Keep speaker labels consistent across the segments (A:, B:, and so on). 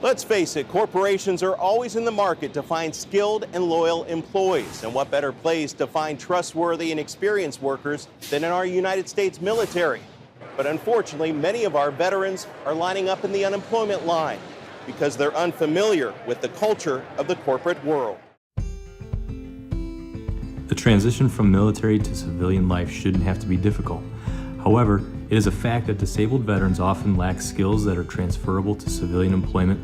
A: Let's face it, corporations are always in the market to find skilled and loyal employees. And what better place to find trustworthy and experienced workers than in our United States military? But unfortunately, many of our veterans are lining up in the unemployment line because they're unfamiliar with the culture of the corporate world.
B: The transition from military to civilian life shouldn't have to be difficult. However, it is a fact that disabled veterans often lack skills that are transferable to civilian employment,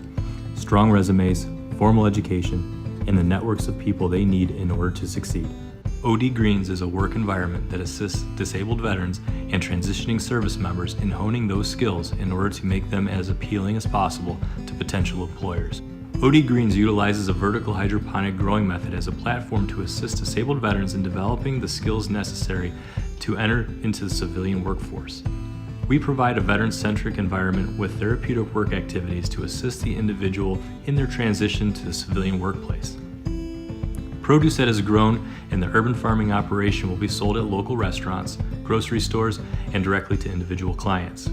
B: strong resumes, formal education, and the networks of people they need in order to succeed. OD Greens is a work environment that assists disabled veterans and transitioning service members in honing those skills in order to make them as appealing as possible to potential employers. OD Greens utilizes a vertical hydroponic growing method as a platform to assist disabled veterans in developing the skills necessary to enter into the civilian workforce. We provide a veteran-centric environment with therapeutic work activities to assist the individual in their transition to the civilian workplace. Produce that is grown in the urban farming operation will be sold at local restaurants, grocery stores, and directly to individual clients.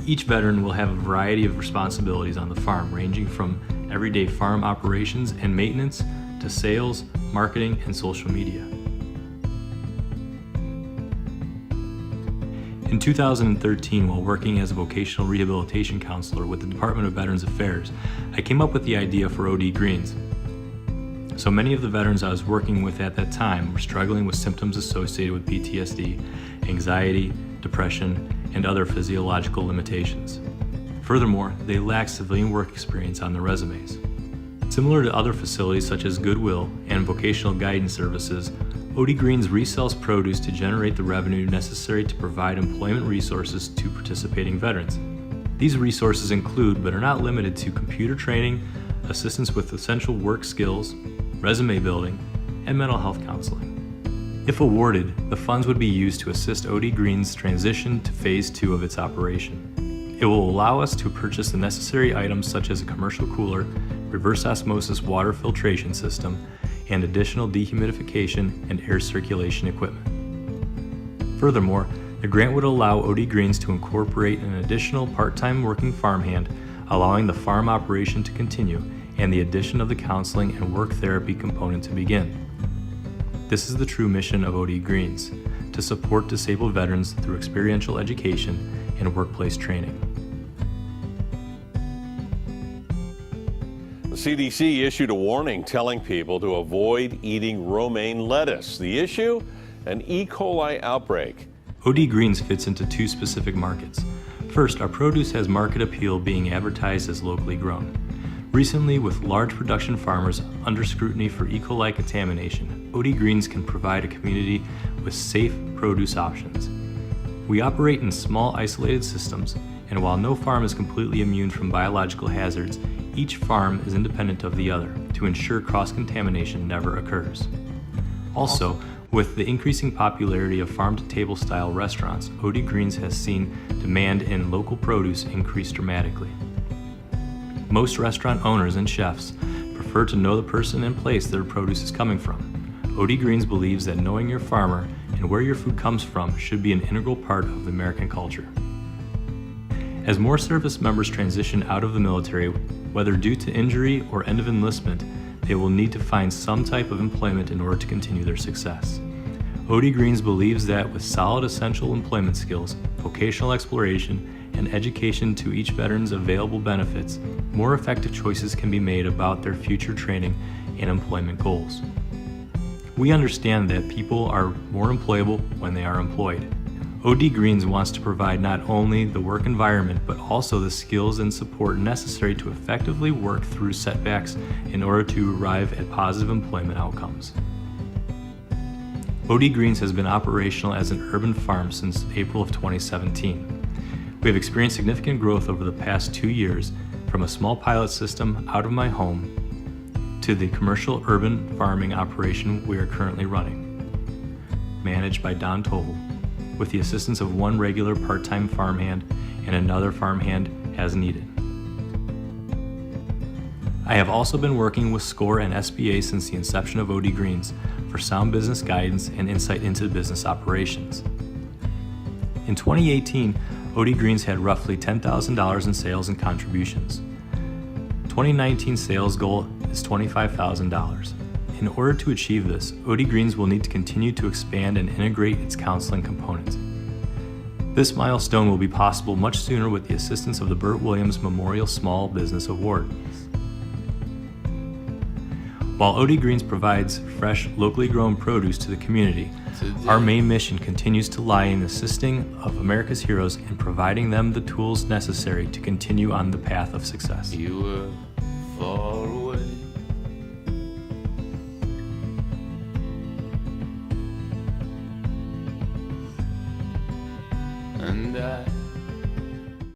B: Each veteran will have a variety of responsibilities on the farm, ranging from everyday farm operations and maintenance to sales, marketing, and social media. In 2013, while working as a vocational rehabilitation counselor with the Department of Veterans Affairs, I came up with the idea for OD Greens. So many of the veterans I was working with at that time were struggling with symptoms associated with PTSD, anxiety, depression, and other physiological limitations. Furthermore, they lacked civilian work experience on their resumes. Similar to other facilities such as Goodwill and vocational guidance services, OD Greens resells produce to generate the revenue necessary to provide employment resources to participating veterans. These resources include, but are not limited to, computer training, assistance with essential work skills, resume building, and mental health counseling. If awarded, the funds would be used to assist OD Greens' transition to Phase 2 of its operation. It will allow us to purchase the necessary items such as a commercial cooler, reverse osmosis water filtration system, and additional dehumidification and air circulation equipment. Furthermore, the grant would allow OD Greens to incorporate an additional part-time working farmhand, allowing the farm operation to continue, and the addition of the counseling and work therapy component to begin. This is the true mission of OD Greens, to support disabled veterans through experiential education and workplace training.
C: The CDC issued a warning telling people to avoid eating romaine lettuce. The issue? An E. coli outbreak.
B: OD Greens fits into two specific markets. First, our produce has market appeal, being advertised as locally grown. Recently, with large production farmers under scrutiny for E. coli contamination, OD Greens can provide a community with safe produce options. We operate in small, isolated systems, and while no farm is completely immune from biological hazards, each farm is independent of the other to ensure cross-contamination never occurs. Also, with the increasing popularity of farm-to-table style restaurants, OD Greens has seen demand in local produce increase dramatically. Most restaurant owners and chefs prefer to know the person and place their produce is coming from. OD Greens believes that knowing your farmer and where your food comes from should be an integral part of the American culture. As more service members transition out of the military, whether due to injury or end of enlistment, they will need to find some type of employment in order to continue their success. OD Greens believes that with solid essential employment skills, vocational exploration, and education to each veteran's available benefits, more effective choices can be made about their future training and employment goals. We understand that people are more employable when they are employed. OD Greens wants to provide not only the work environment, but also the skills and support necessary to effectively work through setbacks in order to arrive at positive employment outcomes. OD Greens has been operational as an urban farm since April of 2017. We have experienced significant growth over the past 2 years, from a small pilot system out of my home to the commercial urban farming operation we are currently running, managed by Don Tovel, with the assistance of one regular part-time farmhand and another farmhand as needed. I have also been working with SCORE and SBA since the inception of OD Greens for sound business guidance and insight into business operations. In 2018, OD Greens had roughly $10,000 in sales and contributions. 2019 sales goal is $25,000. In order to achieve this, OD Greens will need to continue to expand and integrate its counseling components. This milestone will be possible much sooner with the assistance of the Burt Williams Memorial Small Business Award. While OD Greens provides fresh, locally grown produce to the community, our main mission continues to lie in assisting of America's heroes and providing them the tools necessary to continue on the path of success.
D: You were